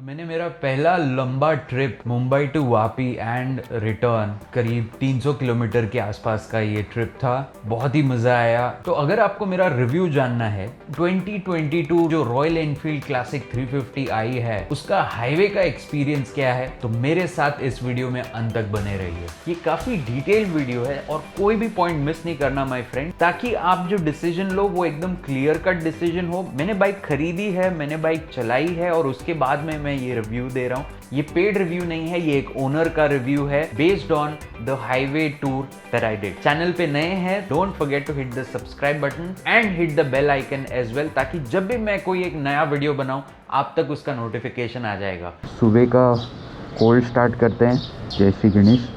तो मैंने मेरा पहला लंबा trip Mumbai to Vapi and return करीब 300 किलोमीटर के आसपास का ये ट्रिप था। बहुत ही मज़ा आया। तो अगर आपको मेरा रिव्यू जानना है 2022 जो रॉयल एनफील्ड क्लासिक 350 आई है उसका हाईवे का एक्सपीरियंस क्या है, तो मेरे साथ इस वीडियो में अंत तक बने रहिए। ये काफ़ी डिटेल वीडियो है और कोई भी पॉइंट मिस नहीं करना माय फ्रेंड, ताकि आप जो डिसीजन लो वो एकदम क्लियर कट डिसीजन हो। मैंने बाइक खरीदी है, मैंने बाइक चलाई है और उसके बाद में मैं ये रिव्यू दे रहा हूँ। ये पेड रिव्यू नहीं है, ये एक ओनर का रिव्यू है based on the highway tour that I did. Channel पे नए हैं, don't forget to hit the subscribe button and hit the bell icon as well, ताकि जब भी मैं कोई एक नया वीडियो बनाऊं आप तक उसका नोटिफिकेशन आ जाएगा। सुबह का कोल्ड स्टार्ट करते हैं। जय श्री गणेश।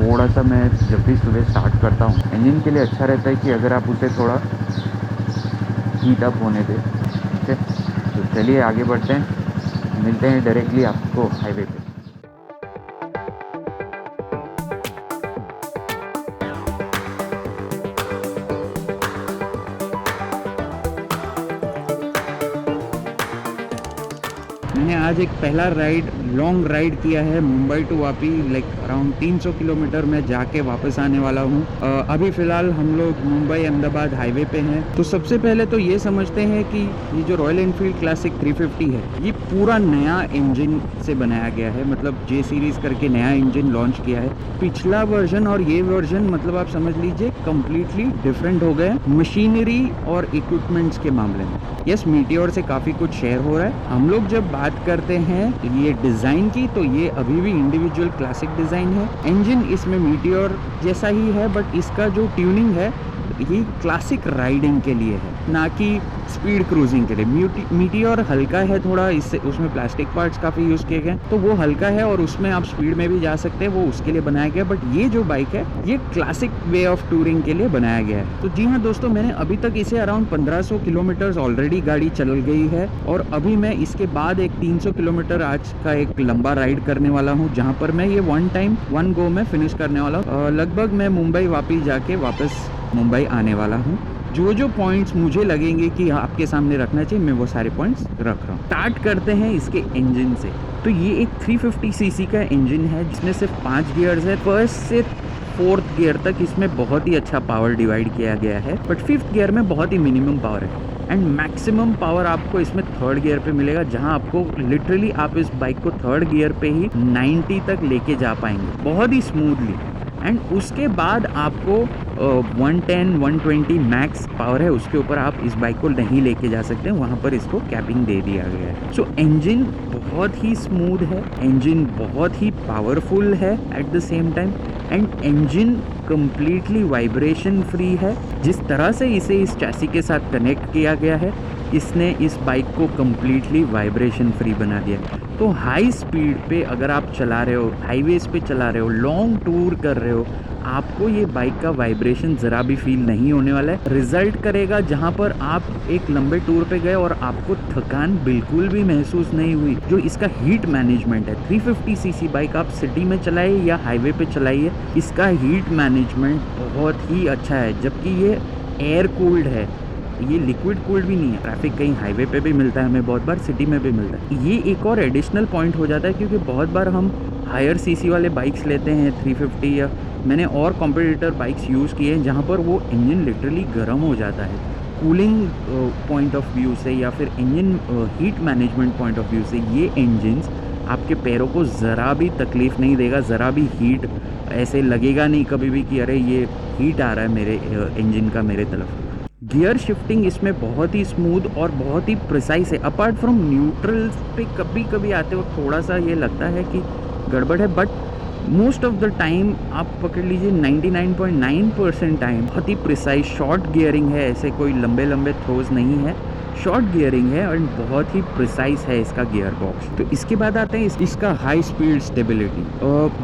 थोड़ा सा मैं जब भी सुबह स्टार्ट करता हूँ इंजन के लिए अच्छा रहता है कि अगर आप उसे थोड़ा हीट अप होने दें। ठीक है, तो चलिए आगे बढ़ते हैं, मिलते हैं डायरेक्टली आपको हाईवे पे। मैंने आज एक पहला लॉन्ग राइड किया है Mumbai to Vapi, like around 300 kilometre में जाके वापस आने वाला हूँ। अभी फ़िलहाल हम लोग मुंबई अहमदाबाद हाईवे पे हैं। तो सबसे पहले तो ये समझते हैं कि ये जो रॉयल एनफील्ड क्लासिक 350 है ये पूरा नया इंजन से बनाया गया है। मतलब जे सीरीज़ करके नया इंजन लॉन्च किया है। पिछला वर्जन और ये वर्जन मतलब आप समझ लीजिए कम्प्लीटली डिफरेंट हो गए मशीनरी और इक्विपमेंट्स के मामले में। यस, मीटियोर से काफ़ी कुछ शेयर हो रहा है। हम लोग जब बात करते हैं ये डिज़ाइन की, तो ये अभी भी इंडिविजुअल क्लासिक डिज़ाइन है। इंजन इसमें मीटियोर जैसा ही है, बट इसका जो ट्यूनिंग है ये क्लासिक राइडिंग के लिए है, ना कि स्पीड क्रूजिंग के लिए। मीटियोर हल्का है थोड़ा, इससे उसमें प्लास्टिक पार्ट्स काफ़ी यूज़ किए गए, तो वो हल्का है और उसमें आप स्पीड में भी जा सकते हैं, वो उसके लिए बनाया गया। बट ये जो बाइक है ये क्लासिक वे ऑफ टूरिंग के लिए बनाया गया है। तो जी हाँ दोस्तों, मैंने अभी तक इसे अराउंड 1500 किलोमीटर ऑलरेडी गाड़ी चल गई है और अभी मैं इसके बाद एक 300 किलोमीटर आज का एक लंबा राइड करने वाला हूँ, जहाँ पर मैं ये वन गो में फिनिश करने वाला हूँ। लगभग मैं मुंबई वापस जाके वापस मुंबई आने वाला हूँ। जो पॉइंट्स मुझे लगेंगे कि आपके सामने रखना चाहिए मैं वो सारे पॉइंट्स रख रहा हूँ। स्टार्ट करते हैं इसके इंजन से। तो ये एक 350 सीसी का इंजन है जिसमें सिर्फ 5 गियर्स है। फर्स्ट से 4th गियर तक इसमें बहुत ही अच्छा पावर डिवाइड किया गया है, बट 5th गियर में बहुत ही मिनिमम पावर है एंड मैक्सिमम पावर आपको इसमें 3rd गियर पे मिलेगा, जहां आपको लिटरली आप इस बाइक को 3rd गियर पे ही 90 तक लेके जा पाएंगे बहुत ही स्मूथली। एंड उसके बाद आपको 110 120 मैक्स पावर है, उसके ऊपर आप इस बाइक को नहीं लेके जा सकते, वहाँ पर इसको कैपिंग दे दिया गया है। सो इंजन बहुत ही स्मूथ है, इंजन बहुत ही पावरफुल है at the same time, and engine completely vibration free है। जिस तरह से इसे इस चैसी के साथ कनेक्ट किया गया है, इसने इस बाइक को कम्प्लीटली वाइब्रेशन फ्री बना दिया। तो हाई स्पीड पे अगर आप चला रहे हो, हाईवेज पे चला रहे हो, लॉन्ग टूर कर रहे हो, आपको ये बाइक का वाइब्रेशन ज़रा भी फील नहीं होने वाला है। रिजल्ट करेगा जहाँ पर आप एक लंबे टूर पे गए और आपको थकान बिल्कुल भी महसूस नहीं हुई। जो इसका हीट मैनेजमेंट है, 350 सीसी बाइक आप सिटी में चलाइए या हाईवे पे चलाइए, इसका हीट मैनेजमेंट बहुत ही अच्छा है। जबकि ये एयर कूल्ड है, ये लिक्विड कूल्ड भी नहीं है। ट्रैफिक कहीं हाईवे पे भी मिलता है हमें, बहुत बार सिटी में भी मिलता है। ये एक और एडिशनल पॉइंट हो जाता है, क्योंकि बहुत बार हम हायर सीसी वाले बाइक्स लेते हैं 350, या मैंने और कॉम्पिटिटर बाइक्स यूज़ किए हैं जहाँ पर वो इंजन लिटरली गर्म हो जाता है। कूलिंग पॉइंट ऑफ व्यू से या फिर engine heat management point of view से ये इंजन्स आपके पैरों को ज़रा भी तकलीफ़ नहीं देगा, ज़रा भी हीट ऐसे लगेगा नहीं कभी भी कि अरे ये हीट आ रहा है मेरे इंजन का मेरे तरफ। गियर शिफ्टिंग इसमें बहुत ही स्मूथ और बहुत ही प्रिसाइज है। अपार्ट फ्रॉम न्यूट्रल पे कभी कभी आते वक्त थोड़ा सा ये लगता है कि गड़बड़ है, but most of the time आप पकड़ लीजिए 99.9% टाइम बहुत ही प्रिसाइज शॉर्ट गियरिंग है। ऐसे कोई लंबे लंबे थ्रोज नहीं है, शॉर्ट गियरिंग है और बहुत ही प्रिसाइज है इसका गियर बॉक्स। तो इसके बाद आते हैं इसका हाई स्पीड स्टेबिलिटी।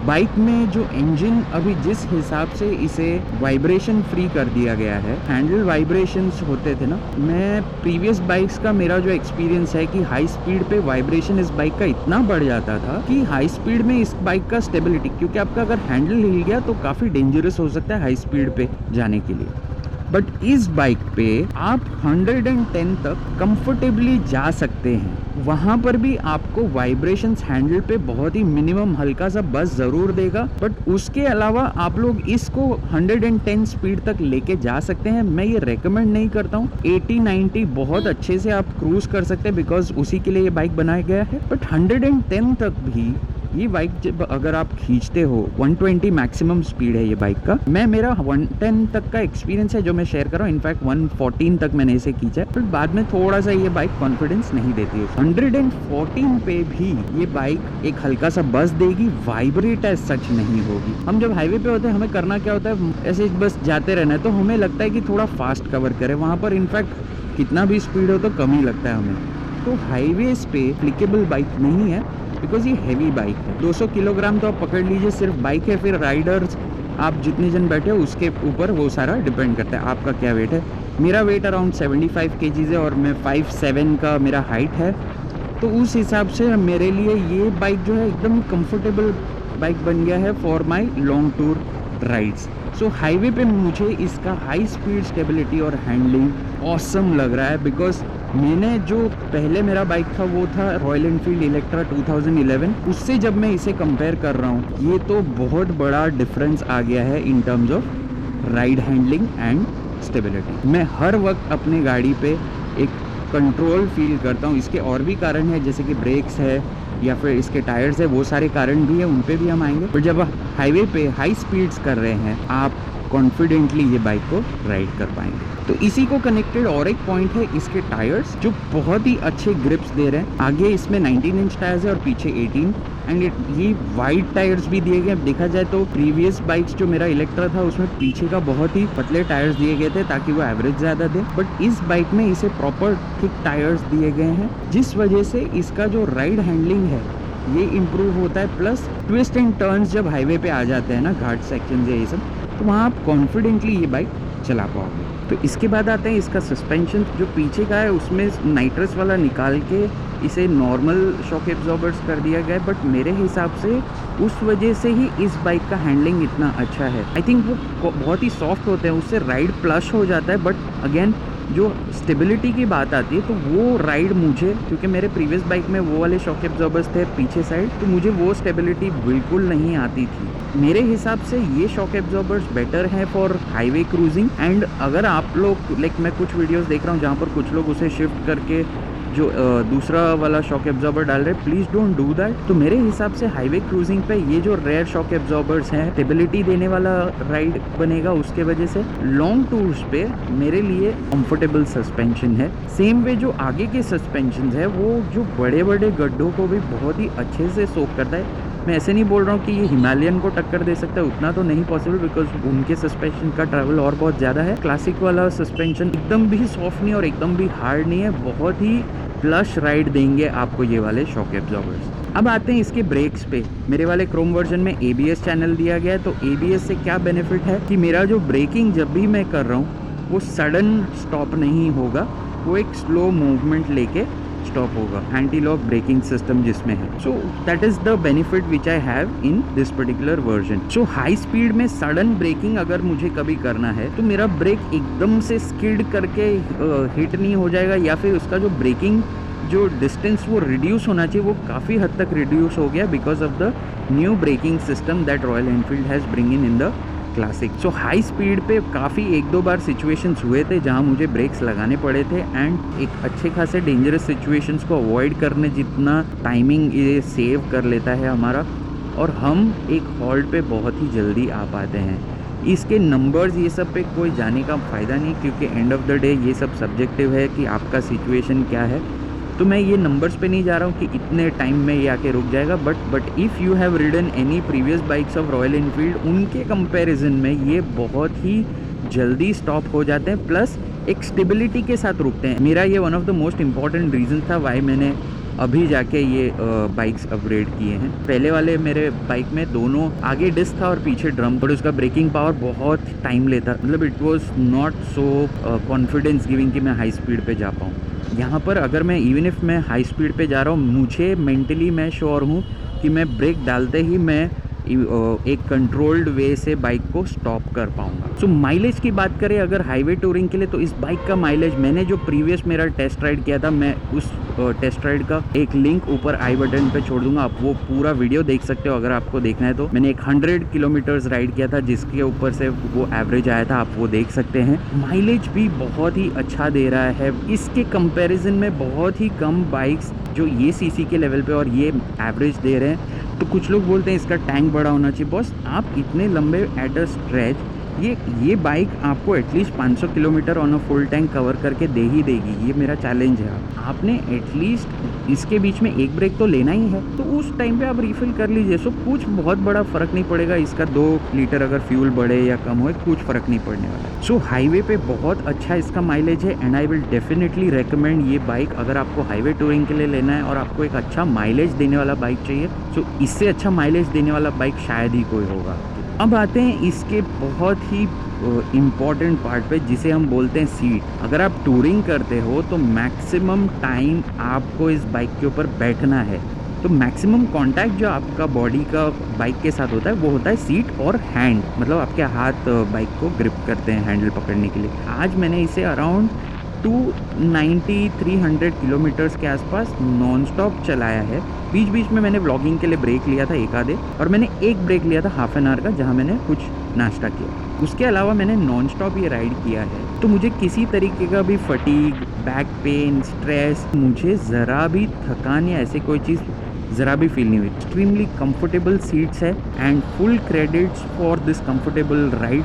बाइक में जो इंजन अभी जिस हिसाब से इसे वाइब्रेशन फ्री कर दिया गया है, हैंडल वाइब्रेशंस होते थे ना, मैं प्रीवियस बाइक्स का मेरा जो एक्सपीरियंस है कि हाई स्पीड पे वाइब्रेशन इस बाइक का इतना बढ़ जाता था कि हाई स्पीड में इस बाइक का स्टेबिलिटी, क्योंकि आपका अगर हैंडल हिल गया तो काफ़ी डेंजरस हो सकता है हाई स्पीड पे जाने के लिए। बट इस बाइक पे आप 110 तक कंफर्टेबली जा सकते हैं। वहां पर भी आपको वाइब्रेशंस हैंडल पे बहुत ही मिनिमम हल्का सा बस जरूर देगा, बट उसके अलावा आप लोग इसको 110 स्पीड तक लेके जा सकते हैं। मैं ये रेकमेंड नहीं करता हूँ। 80-90 बहुत अच्छे से आप क्रूज कर सकते हैं, बिकॉज उसी के लिए ये बाइक बनाया गया है। बट 110 तक भी ये बाइक जब अगर आप खींचते हो, 120 मैक्सिमम स्पीड है ये बाइक का। मेरा 110 तक का एक्सपीरियंस है जो मैं शेयर कर रहा हूँ। इनफैक्ट 114 तक मैंने इसे खींचा है, बट बाद में थोड़ा सा ये बाइक कॉन्फिडेंस नहीं देती है। 114 पे भी ये बाइक एक हल्का सा बस देगी, वाइब्रेट एज सच नहीं होगी। हम जब हाईवे पे होते हैं हमें करना क्या होता है, ऐसे बस जाते रहना है, तो हमें लगता है कि थोड़ा फास्ट कवर करें। वहाँ पर इनफैक्ट कितना भी स्पीड हो तो कम ही लगता है हमें। तो हाईवेज पे एप्लीकेबल बाइक नहीं है, बिकॉज ये हैवी बाइक है। 200 किलोग्राम तो आप पकड़ लीजिए सिर्फ बाइक है, फिर राइडर्स आप जितने जन बैठे हो उसके ऊपर वो सारा डिपेंड करता है आपका क्या वेट है। मेरा वेट अराउंड 75 kg है और मैं 5'7" का मेरा हाइट है, तो उस हिसाब से मेरे लिए ये बाइक जो है एकदम कंफर्टेबल बाइक बन गया है for my long tour rides. So highway पे मुझे इसका हाई स्पीड स्टेबिलिटी और हैंडलिंग ऑसम लग रहा है, बिकॉज मैंने जो पहले मेरा बाइक था वो था रॉयल एनफील्ड इलेक्ट्रा 2011। उससे जब मैं इसे कंपेयर कर रहा हूँ, ये तो बहुत बड़ा डिफरेंस आ गया है in terms of ride handling and stability. मैं हर वक्त अपने गाड़ी पे एक कंट्रोल फील करता हूँ। इसके और भी कारण है, जैसे कि ब्रेक्स है या फिर इसके टायर्स है, वो सारे कारण भी है, उन पे भी हम आएंगे। पर जब हाईवे पे हाई स्पीड्स कर रहे हैं, आप कॉन्फिडेंटली ये बाइक को राइड कर पाएंगे। तो इसी को कनेक्टेड और एक पॉइंट है इसके टायर्स, जो बहुत ही अच्छे ग्रिप्स दे रहे हैं। आगे इसमें 19 इंच टायर्स है और पीछे 18, एंड ये वाइड टायर्स भी दिए गए। देखा जाए तो प्रीवियस बाइक्स जो मेरा इलेक्ट्रा था उसमें पीछे का बहुत ही पतले टायर्स दिए गए थे ताकि वो एवरेज ज़्यादा दे, बट इस बाइक में इसे प्रॉपर थिक टायर्स दिए गए हैं, जिस वजह से इसका जो राइड हैंडलिंग है ये इम्प्रूव होता है। प्लस ट्विस्ट एंड टर्न्स जब हाईवे पे आ जाते हैं ना, घाट सेक्शन या ये सब, तो वहाँ आप कॉन्फिडेंटली ये बाइक चला पाओगे। तो इसके बाद आते हैं इसका सस्पेंशन। जो पीछे का है उसमें नाइट्रस वाला निकाल के इसे नॉर्मल शॉक एब्जॉर्बर्स कर दिया गया है, बट मेरे हिसाब से उस वजह से ही इस बाइक का हैंडलिंग इतना अच्छा है। आई थिंक वो बहुत ही सॉफ्ट होते हैं, उससे राइड प्लश हो जाता है। बट अगेन जो स्टेबिलिटी की बात आती है तो वो राइड मुझे, क्योंकि मेरे प्रीवियस बाइक में वो वाले शॉक एब्जॉर्बर्स थे पीछे साइड, तो मुझे वो स्टेबिलिटी बिल्कुल नहीं आती थी। मेरे हिसाब से ये शॉक एब्जॉर्बर्स बेटर हैं फॉर हाईवे क्रूजिंग। एंड अगर आप लोग मैं कुछ वीडियोस देख रहा हूँ जहाँ पर कुछ लोग उसे शिफ्ट करके जो दूसरा वाला शॉक एब्जॉर्बर डाल रहे हैं, प्लीज़ डोंट डू दैट। तो मेरे हिसाब से हाईवे क्रूजिंग पे ये जो रेयर शॉक एब्जॉर्बर्स हैं, स्टेबिलिटी देने वाला राइड बनेगा, उसके वजह से लॉन्ग टूर्स पे मेरे लिए कंफर्टेबल सस्पेंशन है। सेम वे जो आगे के सस्पेंशन है वो जो बड़े बड़े गड्ढों को भी बहुत ही अच्छे से सोक करता है। मैं ऐसे नहीं बोल रहा हूँ कि ये हिमालयन को टक्कर दे सकता है, उतना तो नहीं पॉसिबल, बिकॉज उनके सस्पेंशन का ट्रैवल और बहुत ज़्यादा है। क्लासिक वाला सस्पेंशन एकदम भी सॉफ्ट नहीं और एकदम भी हार्ड नहीं है, बहुत ही प्लश राइड देंगे आपको ये वाले शॉक एब्जॉर्बर्स। अब आते हैं इसके ब्रेक्स पे। मेरे वाले क्रोम वर्जन में ABS चैनल दिया गया है, तो ABS से क्या बेनिफिट है कि मेरा जो ब्रेकिंग जब भी मैं कर रहा हूँ वो सडन स्टॉप नहीं होगा, वो एक स्लो मूवमेंट लेके स्टॉप होगा, एंटी लॉक ब्रेकिंग सिस्टम जिसमें है। So that is the benefit which I have in this particular version. So high speed में सडन ब्रेकिंग अगर मुझे कभी करना है तो मेरा ब्रेक एकदम से स्किड करके हिट नहीं हो जाएगा, या फिर उसका जो ब्रेकिंग जो डिस्टेंस वो रिड्यूस होना चाहिए वो काफ़ी हद तक रिड्यूस हो गया because of the new braking system that royal Enfield has bring in the classic. So high speed पे काफ़ी 1-2 बार सिचुएशंस हुए थे जहां मुझे ब्रेक्स लगाने पड़े थे, एंड एक अच्छे खासे डेंजरस सिचुएशंस को अवॉइड करने जितना टाइमिंग ये सेव कर लेता है हमारा, और हम एक हॉल्ट पे बहुत ही जल्दी आ पाते हैं। इसके नंबर्स ये सब पे कोई जाने का फ़ायदा नहीं, क्योंकि एंड ऑफ द डे ये सब सब्जेक्टिव है कि आपका सिचुएशन क्या है। तो मैं ये नंबर्स पे नहीं जा रहा हूँ कि इतने टाइम में ये आके रुक जाएगा, but if you have ridden any previous bikes of royal Enfield, उनके कंपैरिजन में ये बहुत ही जल्दी स्टॉप हो जाते हैं, प्लस एक स्टेबिलिटी के साथ रुकते हैं। मेरा ये one of the most important reason था वाई मैंने अभी जाके ये बाइक्स अपग्रेड किए हैं। पहले वाले मेरे बाइक में दोनों आगे डिस्क था और पीछे ड्रम, बट उसका ब्रेकिंग पावर बहुत टाइम लेता, मतलब it was not so confidence giving कि मैं हाई स्पीड पे जा पाऊँ। यहाँ पर अगर मैं इवन इफ़ मैं हाई स्पीड पे जा रहा हूँ, मुझे मेंटली मैं श्योर हूँ कि मैं ब्रेक डालते ही मैं एक कंट्रोल्ड वे से बाइक को स्टॉप कर पाऊंगा। सो माइलेज की बात करें अगर हाईवे टूरिंग के लिए, तो इस बाइक का माइलेज, मैंने जो प्रीवियस मेरा टेस्ट राइड किया था, मैं उस टेस्ट राइड का एक लिंक ऊपर आई बटन पे छोड़ दूंगा, आप वो पूरा वीडियो देख सकते हो अगर आपको देखना है तो। मैंने एक 100 किलोमीटर्स राइड किया था जिसके ऊपर से वो एवरेज आया था, आप वो देख सकते हैं। माइलेज भी बहुत ही अच्छा दे रहा है, इसके कंपैरिजन में बहुत ही कम बाइक्स जो ये सीसी के लेवल पे और ये एवरेज दे रहे हैं। तो कुछ लोग बोलते हैं इसका टैंक बड़ा होना चाहिए। बॉस, आप इतने लंबे एट अ स्ट्रेच, ये बाइक आपको at least 500 kilometre on a full tank cover करके दे ही देगी, ये मेरा चैलेंज है। आपने एटलीस्ट इसके बीच में एक ब्रेक तो लेना ही है, तो उस टाइम पे आप रिफिल कर लीजिए। सो कुछ बहुत बड़ा फ़र्क नहीं पड़ेगा, इसका 2 लीटर अगर फ्यूल बढ़े या कम हो, कुछ फ़र्क नहीं पड़ने वाला। सो हाईवे पे बहुत अच्छा इसका माइलेज है and I will definitely recommend ये बाइक अगर आपको हाईवे टूरिंग के लिए लेना है और आपको एक अच्छा माइलेज देने वाला बाइक चाहिए। सो इससे अच्छा माइलेज देने वाला बाइक शायद ही कोई होगा। अब आते हैं इसके बहुत ही इम्पॉर्टेंट पार्ट पे जिसे हम बोलते हैं सीट। अगर आप टूरिंग करते हो तो मैक्सिमम टाइम आपको इस बाइक के ऊपर बैठना है, तो मैक्सिमम कांटेक्ट जो आपका बॉडी का बाइक के साथ होता है वो होता है सीट और हैंड, मतलब आपके हाथ बाइक को ग्रिप करते हैं हैंडल पकड़ने के लिए। आज मैंने इसे अराउंड 290-300 किलोमीटर्स के आसपास नॉन स्टॉप चलाया है। बीच बीच में मैंने व्लॉगिंग के लिए ब्रेक लिया था एक आधे, और मैंने एक ब्रेक लिया था हाफ एन आवर का जहाँ मैंने कुछ नाश्ता किया। उसके अलावा मैंने नॉन स्टॉप ये राइड किया है, तो मुझे किसी तरीके का भी फटीग, बैक पेन, स्ट्रेस, मुझे ज़रा भी थकान या ऐसे कोई चीज़ ज़रा भी फील नहीं हुई। एक्सट्रीमली कंफर्टेबल सीट्स है and full credits for this comfortable ride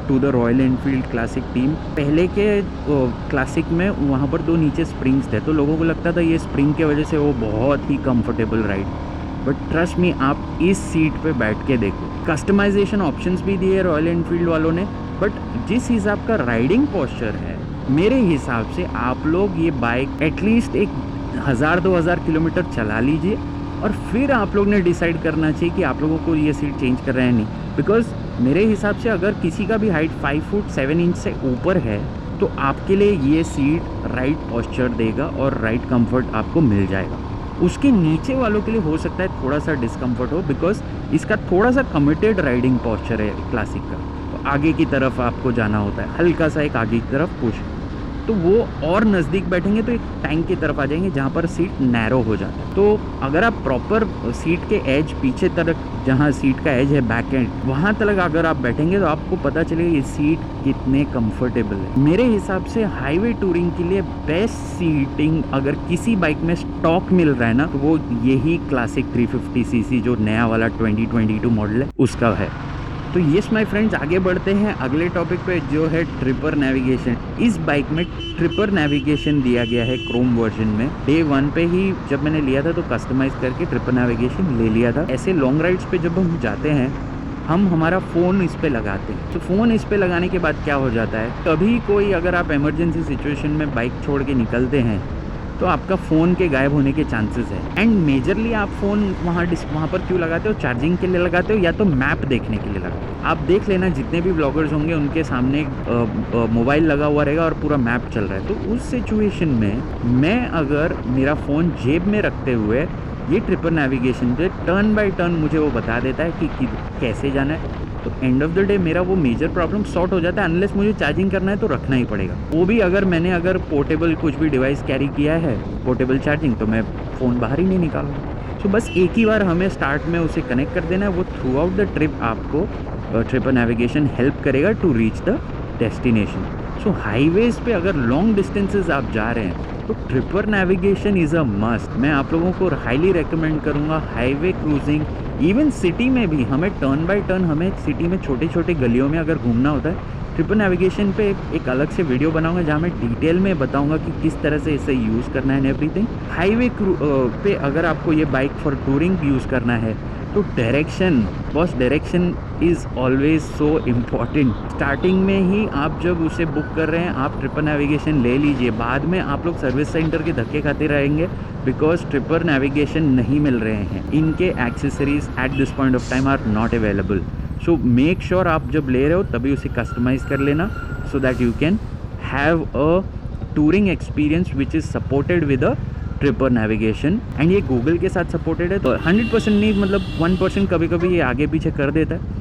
to the Royal Enfield Classic team. पहले के क्लासिक में वहाँ पर 2 नीचे स्प्रिंग्स थे, तो लोगों को लगता था ये स्प्रिंग के वजह से वो बहुत ही comfortable ride, but trust me, आप इस सीट पे बैठ के देखो। कस्टमाइजेशन ऑप्शंस भी दिए रॉयल एनफील्ड वालों ने, बट जिस हिसाब का राइडिंग पोस्चर है, मेरे हिसाब से आप लोग ये बाइक एटलीस्ट एक 1000-2000 किलोमीटर चला लीजिए और फिर आप लोग ने डिसाइड करना चाहिए कि आप लोगों को ये सीट चेंज कर रहे हैं नहीं। बिकॉज मेरे हिसाब से अगर किसी का भी हाइट 5 फुट 7 इंच से ऊपर है तो आपके लिए ये सीट राइड पोस्चर देगा और राइड कंफर्ट आपको मिल जाएगा। उसके नीचे वालों के लिए हो सकता है थोड़ा सा डिस्कम्फर्ट हो, बिकॉज इसका थोड़ा सा कमिटेड राइडिंग पोस्चर है क्लासिक का, तो आगे की तरफ आपको जाना होता है, हल्का सा एक आगे की तरफ पुश, तो वो और नज़दीक बैठेंगे तो एक टैंक की तरफ आ जाएंगे जहाँ पर सीट नैरो हो जाता है। तो अगर आप प्रॉपर सीट के एज पीछे तरफ, जहाँ सीट का एज है बैक एंड, वहाँ तक अगर आप बैठेंगे तो आपको पता चलेगा ये सीट कितने कंफर्टेबल है। मेरे हिसाब से हाईवे टूरिंग के लिए बेस्ट सीटिंग अगर किसी बाइक में स्टॉक मिल रहा है ना, तो वो यही क्लासिक 350 सीसी जो नया वाला 2022 मॉडल है उसका है। तो यस माय फ्रेंड्स, आगे बढ़ते हैं अगले टॉपिक पे जो है ट्रिपर नेविगेशन। इस बाइक में ट्रिपर नेविगेशन दिया गया है क्रोम वर्जन में। डे 1 पे ही जब मैंने लिया था तो कस्टमाइज करके ट्रिपर नेविगेशन ले लिया था। ऐसे लॉन्ग राइड्स पे जब हम जाते हैं हम हमारा फ़ोन इस पे लगाते हैं, तो फ़ोन इस पे लगाने के बाद क्या हो जाता है, कभी कोई अगर आप इमरजेंसी सिचुएशन में बाइक छोड़ के निकलते हैं तो आपका फ़ोन के गायब होने के चांसेस है। एंड मेजरली आप फ़ोन वहाँ पर क्यों लगाते हो, चार्जिंग के लिए लगाते हो या तो मैप देखने के लिए लगाते हो। आप देख लेना जितने भी व्लॉगर्स होंगे उनके सामने मोबाइल लगा हुआ रहेगा और पूरा मैप चल रहा है। तो उस सिचुएशन में मैं अगर मेरा फ़ोन जेब में रखते हुए ये ट्रिपर नेविगेशन पे टर्न बाय टर्न मुझे वो बता देता है कि कैसे जाना है, तो एंड ऑफ द डे मेरा वो मेजर प्रॉब्लम सॉर्ट हो जाता है। अनलेस मुझे चार्जिंग करना है तो रखना ही पड़ेगा, वो भी अगर पोर्टेबल कुछ भी डिवाइस कैरी किया है, पोर्टेबल चार्जिंग, तो मैं फ़ोन बाहर ही नहीं निकालूंगा। तो बस एक ही बार हमें स्टार्ट में उसे कनेक्ट कर देना है, वो थ्रू आउट द ट्रिप आपको ट्रिपर नेविगेशन हेल्प करेगा to reach the destination. So highways पे अगर लॉन्ग डिस्टेंसेस आप जा रहे हैं तो Tripper navigation is a must. मैं आप लोगों को हाईली रेकमेंड करूँगा हाईवे क्रूजिंग, इवन सिटी में भी हमें टर्न बाय टर्न, हमें सिटी में छोटे छोटे गलियों में अगर घूमना होता है, ट्रिपर नेविगेशन पे एक अलग से वीडियो बनाऊंगा जहाँ मैं डिटेल में बताऊंगा कि किस तरह से इसे यूज़ करना है एंड एवरीथिंग। हाईवे पे अगर आपको ये बाइक फॉर टूरिंग यूज़ करना है तो direction, boss, direction is always so important. Starting में ही आप जब उसे बुक कर रहे हैं आप ट्रिपर नेविगेशन ले लीजिए, बाद में आप लोग सर्विस सेंटर के धक्के खाते रहेंगे बिकॉज ट्रिपर नेविगेशन नहीं मिल रहे हैं, इनके accessories at this point of time are not available. So make sure आप जब ले रहे हो तभी उसे कस्टमाइज़ कर लेना so that you can have a touring experience which is supported with a Tripper navigation, and ये गूगल के साथ सपोर्टेड है। तो 100% नहीं, मतलब 1% कभी कभी ये आगे पीछे कर देता है।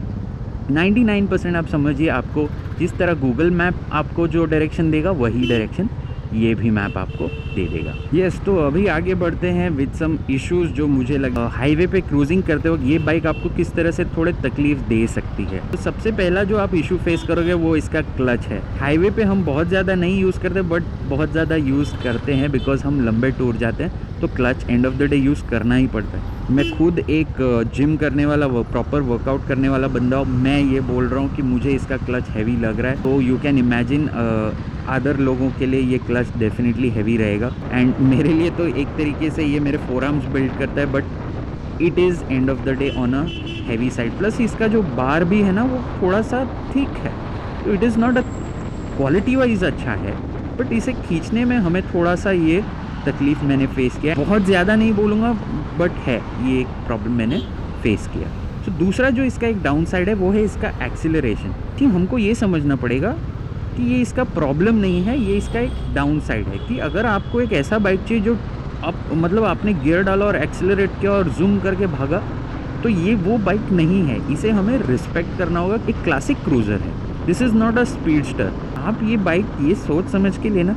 99% आप समझिए, आपको जिस तरह गूगल मैप आपको जो डायरेक्शन देगा वही डायरेक्शन ये भी मैप आपको दे देगा। यस, तो अभी आगे बढ़ते हैं विद सम इश्यूज जो मुझे लगा हाईवे पे क्रूजिंग करते वक्त ये बाइक आपको किस तरह से थोड़े तकलीफ दे सकती है। तो सबसे पहला जो आप इशू फेस करोगे वो इसका क्लच है। हाईवे पे हम बहुत ज़्यादा नहीं यूज़ करते, बट बहुत ज़्यादा यूज़ करते हैं बिकॉज हम लंबे टूर जाते हैं, तो clutch end of the day use करना ही पड़ता है। मैं खुद एक जिम करने वाला, प्रॉपर वर्कआउट करने वाला बंदा हूँ, मैं ये बोल रहा हूँ कि मुझे इसका क्लच हैवी लग रहा है। तो यू कैन इमेजिन अदर लोगों के लिए ये क्लच डेफिनेटली हैवी रहेगा, एंड मेरे लिए तो एक तरीके से ये मेरे फोरआर्म्स बिल्ड करता है, but it is end of the day on a heavy side. Plus इसका जो बार भी है ना वो थोड़ा सा थिक है, तो it is not a quality wise अच्छा है, बट इसे खींचने में हमें थोड़ा सा ये तकलीफ मैंने फेस किया। बहुत ज़्यादा नहीं बोलूँगा, बट है ये एक प्रॉब्लम मैंने फेस किया। तो दूसरा जो इसका एक डाउन साइड है वो है इसका एक्सीलरेशन, कि हमको ये समझना पड़ेगा कि ये इसका प्रॉब्लम नहीं है, ये इसका एक डाउन साइड है। कि अगर आपको एक ऐसा बाइक चाहिए जो आप मतलब आपने गियर डाला और एक्सीलरेट किया और जूम करके भागा, तो ये वो बाइक नहीं है। इसे हमें रिस्पेक्ट करना होगा। एक क्लासिक क्रूज़र है, this is not a speedster. आप ये बाइक ये सोच समझ के लेना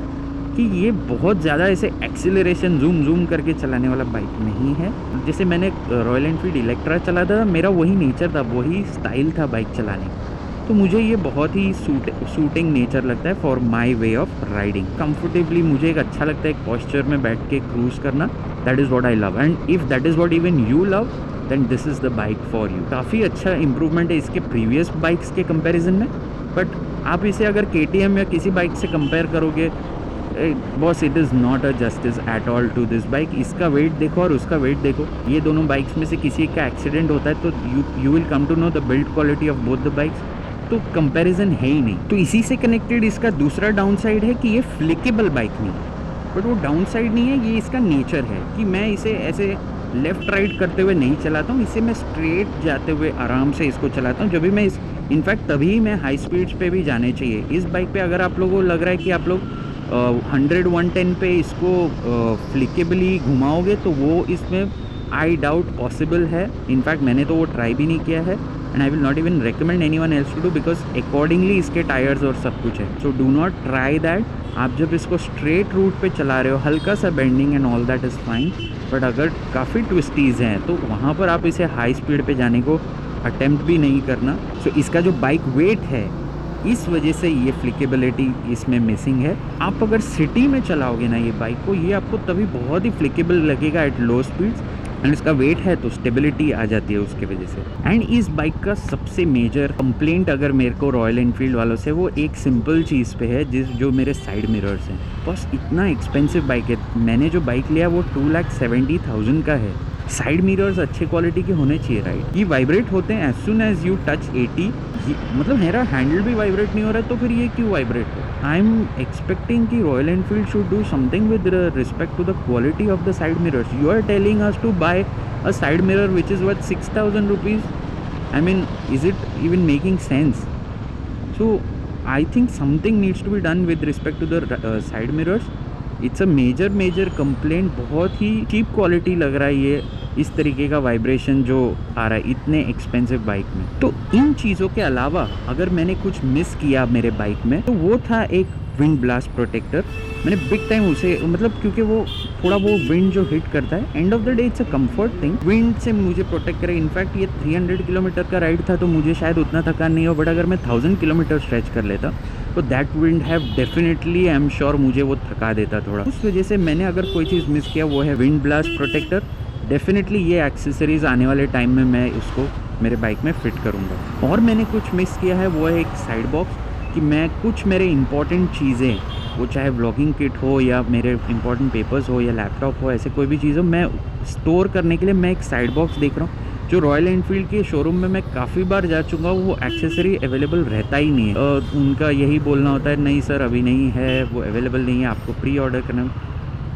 कि ये बहुत ज़्यादा ऐसे एक्सीलरेशन जूम करके चलाने वाला बाइक नहीं है। जैसे मैंने रॉयल एनफील्ड इलेक्ट्रा चला था, मेरा वही नेचर था, वही स्टाइल था बाइक चलाने का। तो मुझे ये बहुत ही सूटिंग नेचर लगता है for my way of riding. Comfortably मुझे एक अच्छा लगता है एक पॉस्चर में बैठ के क्रूज़ करना। That is what I love, and if that is what even you love, then this is the bike for you. काफ़ी अच्छा इम्प्रूवमेंट है इसके प्रीवियस बाइक्स के कंपैरिजन में, बट आप इसे अगर KTM या किसी बाइक से कंपेयर करोगे, boss it is not a justice at all to this bike. इसका वेट देखो और उसका वेट देखो, ये दोनों बाइक्स में से किसी का एक्सीडेंट होता है तो you will come to know the build quality of both the bikes. तो कंपैरिजन है ही नहीं। तो इसी से कनेक्टेड इसका दूसरा डाउन साइड है कि ये फ्लिकेबल बाइक नहीं है, बट वो डाउन साइड नहीं है, ये इसका नेचर है कि मैं इसे ऐसे लेफ़्ट राइट करते हुए नहीं चलाता हूँ, इसे मैं स्ट्रेट जाते हुए आराम से इसको चलाता हूँ। जब भी मैं इनफैक्ट तभी मैं हाई स्पीड्स पे भी जाने चाहिए। इस बाइक पे अगर आप लोगों को लग रहा है कि आप लोग 100-110 पे इसको फ्लिकेबली घुमाओगे तो वो इसमें आई डाउट पॉसिबल है। इनफैक्ट मैंने तो वो ट्राई भी नहीं किया है, and I will not even recommend anyone else to do, because accordingly इसके टायर्स और सब कुछ है। So do not try that. आप जब इसको स्ट्रेट रूट पे चला रहे हो, हल्का सा bending and all that is fine, but अगर काफ़ी ट्विस्टीज़ हैं तो वहाँ पर आप इसे हाई स्पीड पे जाने को अटेम्प्ट भी नहीं करना। सो इसका जो बाइक वेट है, इस वजह से ये फ्लिकेबिलिटी इसमें मिसिंग है। आप अगर सिटी में चलाओगे ना ये बाइक को, ये आपको तभी बहुत ही फ्लिकेबल लगेगा एट लो स्पीड्स, एंड इसका वेट है तो स्टेबिलिटी आ जाती है उसके वजह से। एंड इस बाइक का सबसे मेजर कंप्लेंट अगर मेरे को रॉयल एनफील्ड वालों से, वो एक सिंपल चीज़ पे है, जो मेरे साइड मिरर्स हैं। बस इतना एक्सपेंसिव बाइक है, मैंने जो बाइक लिया वो 2,70,000 का है। साइड मिरर्स अच्छे क्वालिटी के होने चाहिए, राइट। ये वाइब्रेट होते हैं as soon as you touch 80, मतलब मेरा हैंडल भी वाइब्रेट नहीं हो रहा है, तो फिर ये क्यों वाइब्रेट हो। आई एम एक्सपेक्टिंग कि Royal Enfield should do something with respect to the quality of the side mirrors. You are telling us to buy a side mirror which is worth 6,000 rupees. I mean, is it even making sense? So I think something needs to be done with respect to the side mirrors. It's a major complaint. बहुत ही cheap quality लग रहा है ये, इस तरीके का vibration जो आ रहा है इतने एक्सपेंसिव बाइक में। तो इन चीज़ों के अलावा अगर मैंने कुछ मिस किया मेरे बाइक में, तो वो था एक विंड ब्लास्ट प्रोटेक्टर। मैंने बिग टाइम उसे, मतलब क्योंकि वो थोड़ा वो विंड जो हिट करता है, end of the day it's a comfort thing, wind से मुझे प्रोटेक्ट करे। इनफैक्ट ये 300 किलोमीटर का राइड था तो मुझे शायद उतना थकान नहीं हो, बट अगर मैं 1000 किलोमीटर स्ट्रेच कर लेता तो that wind have definitely, I am sure, मुझे वो थका देता थोड़ा। उस वजह से मैंने अगर कोई चीज़ मिस किया वो है विंड ब्लास्ट प्रोटेक्टर। डेफिनेटली ये एक्सेसरीज़ आने वाले टाइम में मैं उसको मेरे बाइक में फ़िट करूँगा। और मैंने कुछ मिस किया है वो है एक साइड बॉक्स, कि मैं कुछ मेरे इंपॉर्टेंट चीज़ें, वो चाहे व्लॉगिंग किट हो या मेरे इंपॉर्टेंट पेपर्स हो या लैपटॉप हो, ऐसे कोई भी चीज़ हो, मैं स्टोर करने के लिए मैं एक साइड बॉक्स देख रहा हूँ। जो रॉयल एनफील्ड के शोरूम में मैं काफ़ी बार जा चुका हूँ, वो एक्सेसरी अवेलेबल रहता ही नहीं है। उनका यही बोलना होता है, नहीं सर अभी नहीं है, वो अवेलेबल नहीं है, आपको प्री ऑर्डर करना।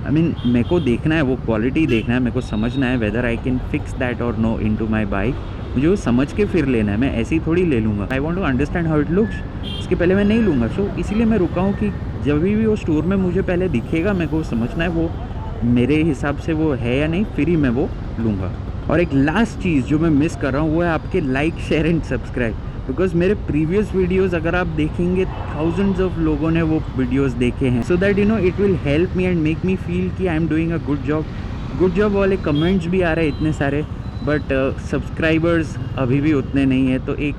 आई मीन, मेरे को देखना है, वो क्वालिटी देखना है, मेरे को समझना है whether I can fix that और नो इनटू माय बाइक। मुझे वो समझ के फिर लेना है, मैं ऐसे ही थोड़ी ले लूँगा। I want to understand how it looks, इसके पहले मैं नहीं लूँगा। सो इसीलिए मैं रुका हूँ कि जब भी वो स्टोर में मुझे पहले दिखेगा, मेरे को समझना है वो मेरे हिसाब से वो है या नहीं, फिर ही मैं वो लूँगा। और एक लास्ट चीज़ जो मैं मिस कर रहा हूँ वो है आपके like, share and subscribe. Because मेरे प्रीवियस वीडियोस अगर आप देखेंगे, थाउजेंड्स ऑफ लोगों ने वो वीडियोस देखे हैं, so that it will help me and make me feel कि I am doing a good job वाले कमेंट्स भी आ रहे हैं इतने सारे, बट सब्सक्राइबर्स अभी भी उतने नहीं है। तो एक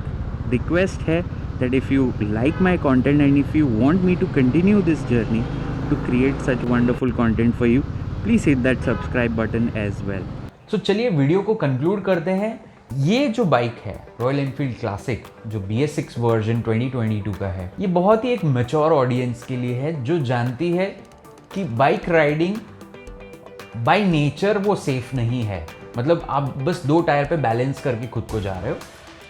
रिक्वेस्ट है that if you like my content and if you want me to continue this journey to create such wonderful content for you, please hit that subscribe button as well. So चलिए video को conclude करते हैं। ये जो bike है royal Enfield classic जो BS6 version 2022 का है, ये बहुत ही एक मैच्योर ऑडियंस के लिए है जो जानती है कि बाइक राइडिंग बाय नेचर वो सेफ नहीं है। मतलब आप बस 2 टायर पे बैलेंस करके खुद को जा रहे हो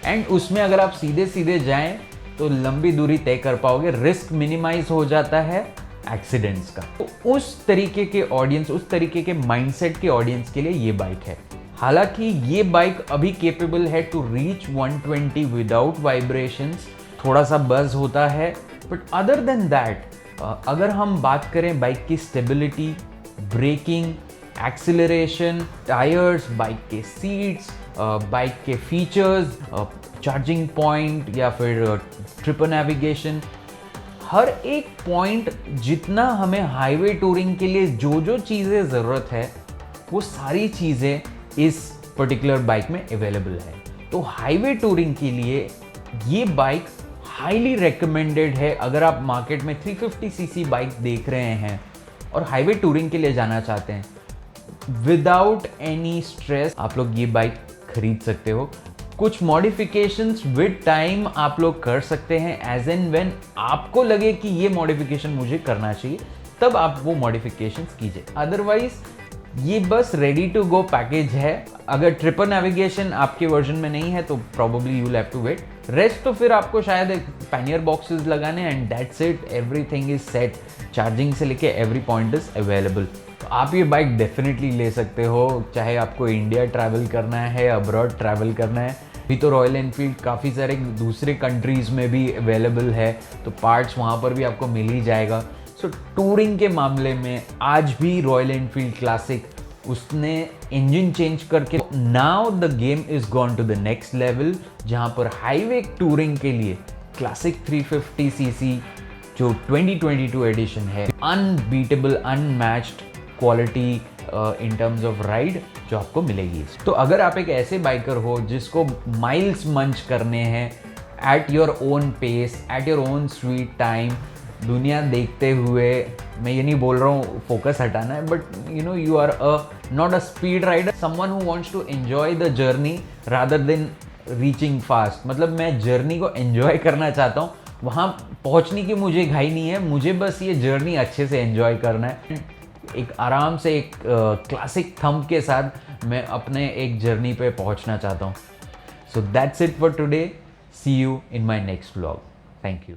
एंड उसमें अगर आप सीधे सीधे जाएं तो लंबी दूरी तय कर पाओगे, रिस्क मिनिमाइज हो जाता है एक्सीडेंट्स का। तो उस तरीके के ऑडियंस, उस तरीके के माइंडसेट के ऑडियंस के लिए ये बाइक है। हालांकि ये बाइक अभी केपेबल है टू रीच 120 विदाउट वाइब्रेशंस, थोड़ा सा बज होता है, बट अदर देन दैट अगर हम बात करें बाइक की stability, braking, acceleration, tyres, bike के सीट्स, बाइक के फीचर्स, चार्जिंग पॉइंट या फिर ट्रिपर नेविगेशन, हर एक पॉइंट जितना हमें हाईवे टूरिंग के लिए जो जो चीज़ें ज़रूरत है वो सारी चीज़ें इस पर्टिकुलर बाइक में अवेलेबल है। तो हाईवे टूरिंग के लिए ये बाइक हाईली रिकमेंडेड है। अगर आप मार्केट में 350 सीसी बाइक देख रहे हैं और हाईवे टूरिंग के लिए जाना चाहते हैं विदाउट एनी स्ट्रेस, आप लोग ये बाइक खरीद सकते हो। कुछ मॉडिफिकेशंस विद टाइम आप लोग कर सकते हैं, एज एंड व्हेन आपको लगे कि ये मॉडिफिकेशन मुझे करना चाहिए तब आप वो मॉडिफिकेशंस कीजिए। अदरवाइज ये बस रेडी टू गो पैकेज है। अगर ट्रिपर नेविगेशन आपके वर्जन में नहीं है तो probably you will have to wait. Rest तो फिर आपको शायद पैनियर बॉक्सेस लगाने and that's it, everything is set. Charging से लेके एवरी पॉइंट इज अवेलेबल। तो आप ये बाइक डेफिनेटली ले सकते हो, चाहे आपको इंडिया ट्रैवल करना है, अब्रॉड ट्रैवल करना है। अभी तो रॉयल एनफील्ड काफ़ी सारे दूसरे कंट्रीज़ में भी अवेलेबल है, तो पार्ट्स वहाँ पर भी आपको मिल ही जाएगा। सो टूरिंग के मामले में आज भी रॉयल एनफील्ड क्लासिक उसने इंजन चेंज करके now the game is gone to the next level, जहाँ पर हाईवे टूरिंग के लिए क्लासिक 350 सीसी जो 2022 एडिशन है, unbeatable, unmatched quality in terms of ride जो आपको मिलेगी। तो अगर आप एक ऐसे बाइकर हो जिसको माइल्स मंच करने हैं at your own pace, at your own sweet time, दुनिया देखते हुए, मैं ये नहीं बोल रहा हूँ फोकस हटाना है, but you are not a speed rider, someone who wants to enjoy the journey rather than reaching fast. मतलब मैं जर्नी को एंजॉय करना चाहता हूँ, वहाँ पहुँचने की मुझे घाई नहीं है, मुझे बस ये जर्नी अच्छे से एंजॉय करना है। एक आराम से एक क्लासिक थंब के साथ मैं अपने एक जर्नी पे पहुँचना चाहता हूँ। So that's it for today. See you in my next vlog. Thank you.